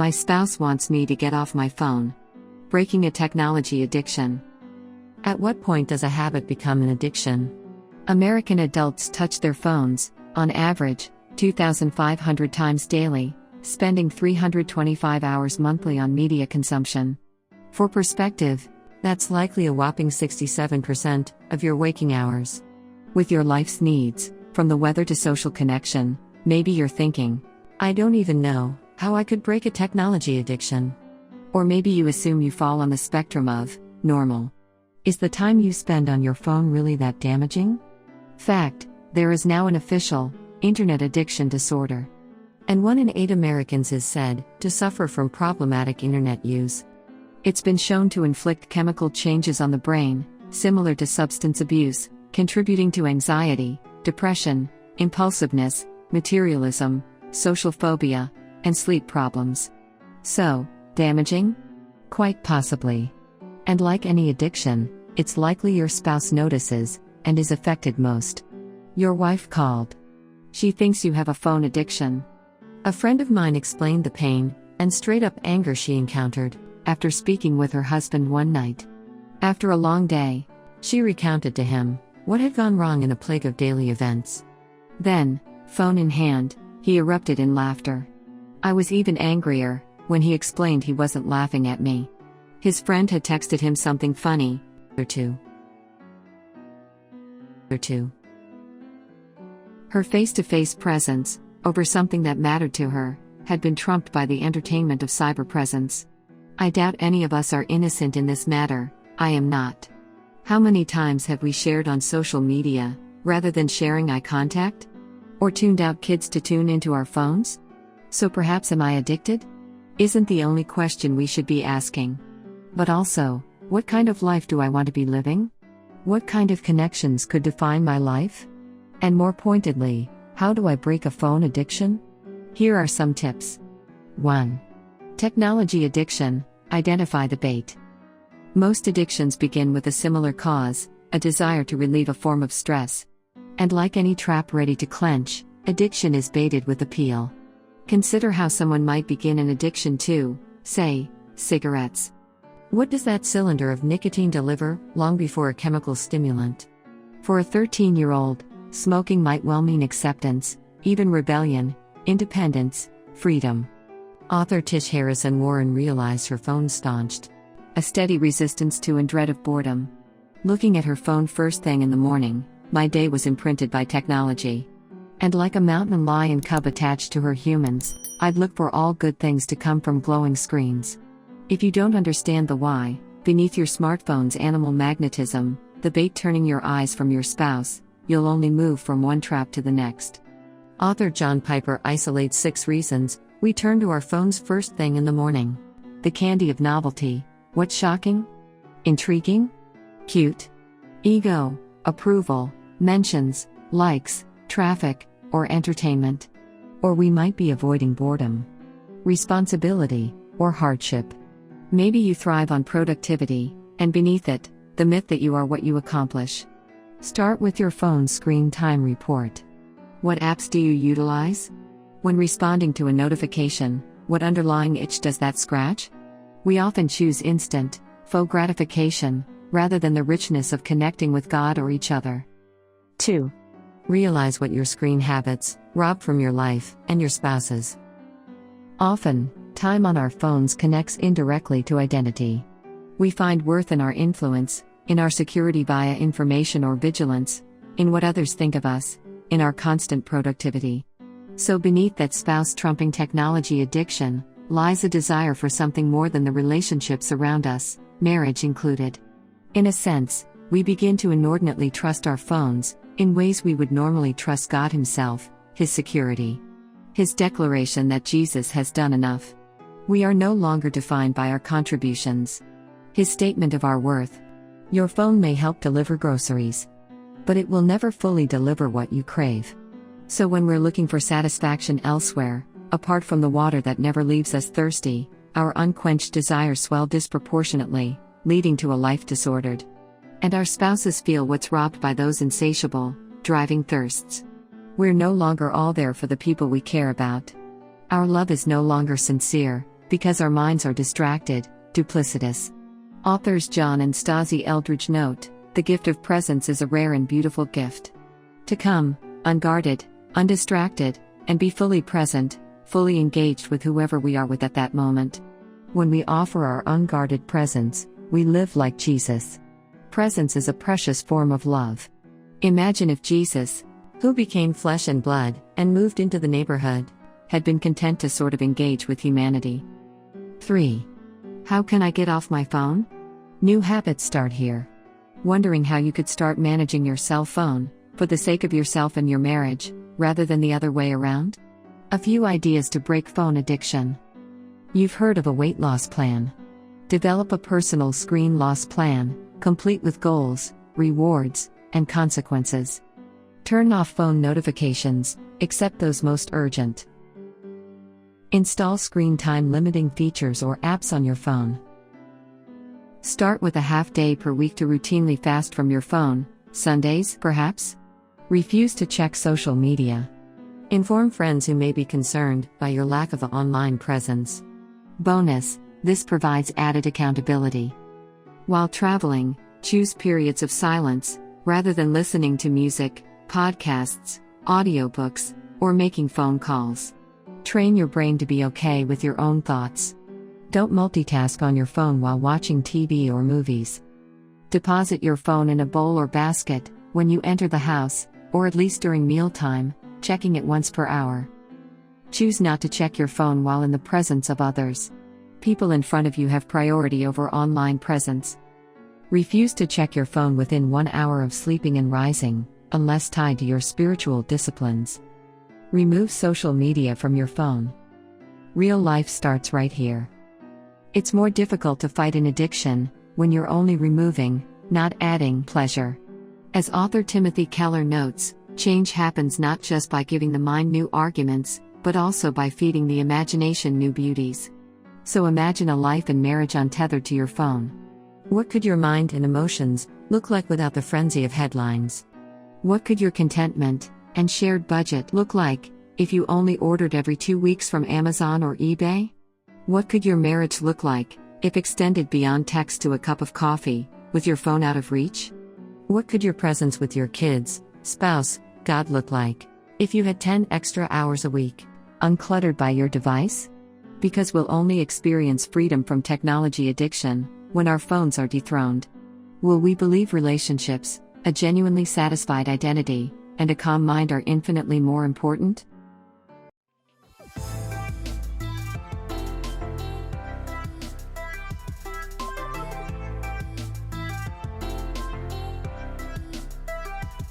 My spouse wants me to get off my phone. Breaking a technology addiction. At what point does a habit become an addiction? American adults touch their phones, on average, 2,500 times daily, spending 325 hours monthly on media consumption. For perspective, that's likely a whopping 67% of your waking hours. With your life's needs, from the weather to social connection, maybe you're thinking, I don't even know how I could break a technology addiction. Or maybe you assume you fall on the spectrum of normal. Is the time you spend on your phone really that damaging? Fact, there is now an official internet addiction disorder. And 1 in 8 Americans is said to suffer from problematic internet use. It's been shown to inflict chemical changes on the brain, similar to substance abuse, contributing to anxiety, depression, impulsiveness, materialism, social phobia, and sleep problems. So, damaging? Quite possibly. And like any addiction, it's likely your spouse notices and is affected most. Your wife called. She thinks you have a phone addiction. A friend of mine explained the pain and straight-up anger she encountered after speaking with her husband one night. After a long day, she recounted to him what had gone wrong in a plague of daily events. Then, phone in hand, he erupted in laughter. I was even angrier when he explained he wasn't laughing at me. His friend had texted him something funny, or two. Her face-to-face presence, over something that mattered to her, had been trumped by the entertainment of cyber presence. I doubt any of us are innocent in this matter. I am not. How many times have we shared on social media, rather than sharing eye contact? Or tuned out kids to tune into our phones? So perhaps am I addicted? Isn't the only question we should be asking. But also, what kind of life do I want to be living? What kind of connections could define my life? And more pointedly, how do I break a phone addiction? Here are some tips. 1. Technology addiction. Identify the bait. Most addictions begin with a similar cause, a desire to relieve a form of stress. And like any trap ready to clench, addiction is baited with appeal. Consider how someone might begin an addiction to, say, cigarettes. What does that cylinder of nicotine deliver, long before a chemical stimulant? For a 13-year-old, smoking might well mean acceptance, even rebellion, independence, freedom. Author Tish Harrison Warren realized her phone staunched a steady resistance to and dread of boredom. Looking at her phone first thing in the morning, my day was imprinted by technology. And like a mountain lion cub attached to her humans, I'd look for all good things to come from glowing screens. If you don't understand the why, beneath your smartphone's animal magnetism, the bait turning your eyes from your spouse, you'll only move from one trap to the next. Author John Piper isolates 6 reasons we turn to our phones first thing in the morning. The candy of novelty. What's shocking? Intriguing? Cute? Ego, approval, mentions, likes, traffic, or entertainment. Or we might be avoiding boredom, responsibility, or hardship. Maybe you thrive on productivity, and beneath it, the myth that you are what you accomplish. Start with your phone's screen time report. What apps do you utilize? When responding to a notification, what underlying itch does that scratch? We often choose instant, faux gratification, rather than the richness of connecting with God or each other. 2. Realize what your screen habits rob from your life and your spouse's. Often, time on our phones connects indirectly to identity. We find worth in our influence, in our security via information or vigilance, in what others think of us, in our constant productivity. So beneath that spouse-trumping technology addiction, lies a desire for something more than the relationships around us, marriage included. In a sense, we begin to inordinately trust our phones, in ways we would normally trust God Himself, His security. His declaration that Jesus has done enough. We are no longer defined by our contributions. His statement of our worth. Your phone may help deliver groceries, but it will never fully deliver what you crave. So when we're looking for satisfaction elsewhere, apart from the water that never leaves us thirsty, our unquenched desires swell disproportionately, leading to a life disordered. And our spouses feel what's robbed by those insatiable, driving thirsts. We're no longer all there for the people we care about. Our love is no longer sincere, Because our minds are distracted, duplicitous. Authors John and Stasi Eldridge note, the gift of presence is a rare and beautiful gift. To come, unguarded, undistracted, and be fully present, fully engaged with whoever we are with at that moment. When we offer our unguarded presence, we live like Jesus. Presence is a precious form of love. Imagine if Jesus, who became flesh and blood, and moved into the neighborhood, had been content to sort of engage with humanity. 3. How can I get off my phone? New habits start here. Wondering how you could start managing your cell phone, for the sake of yourself and your marriage, rather than the other way around? A few ideas to break phone addiction. You've heard of a weight loss plan. Develop a personal screen loss plan, complete with goals, rewards, and consequences. Turn off phone notifications, except those most urgent. Install screen time limiting features or apps on your phone. Start with a half day per week to routinely fast from your phone, Sundays, perhaps? Refuse to check social media. Inform friends who may be concerned by your lack of online presence. Bonus, this provides added accountability. While traveling, choose periods of silence, rather than listening to music, podcasts, audiobooks, or making phone calls. Train your brain to be okay with your own thoughts. Don't multitask on your phone while watching TV or movies. Deposit your phone in a bowl or basket when you enter the house, or at least during mealtime, checking it once per hour. Choose not to check your phone while in the presence of others. People in front of you have priority over online presence. Refuse to check your phone within 1 hour of sleeping and rising, unless tied to your spiritual disciplines. Remove social media from your phone. Real life starts right here. It's more difficult to fight an addiction when you're only removing, not adding, pleasure. As author Timothy Keller notes, change happens not just by giving the mind new arguments, but also by feeding the imagination new beauties. So imagine a life and marriage untethered to your phone. What could your mind and emotions look like without the frenzy of headlines? What could your contentment and shared budget look like if you only ordered every 2 weeks from Amazon or eBay? What could your marriage look like if extended beyond text to a cup of coffee, with your phone out of reach? What could your presence with your kids, spouse, God look like if you had 10 extra hours a week, uncluttered by your device? Because we'll only experience freedom from technology addiction when our phones are dethroned. Will we believe relationships, a genuinely satisfied identity, and a calm mind are infinitely more important?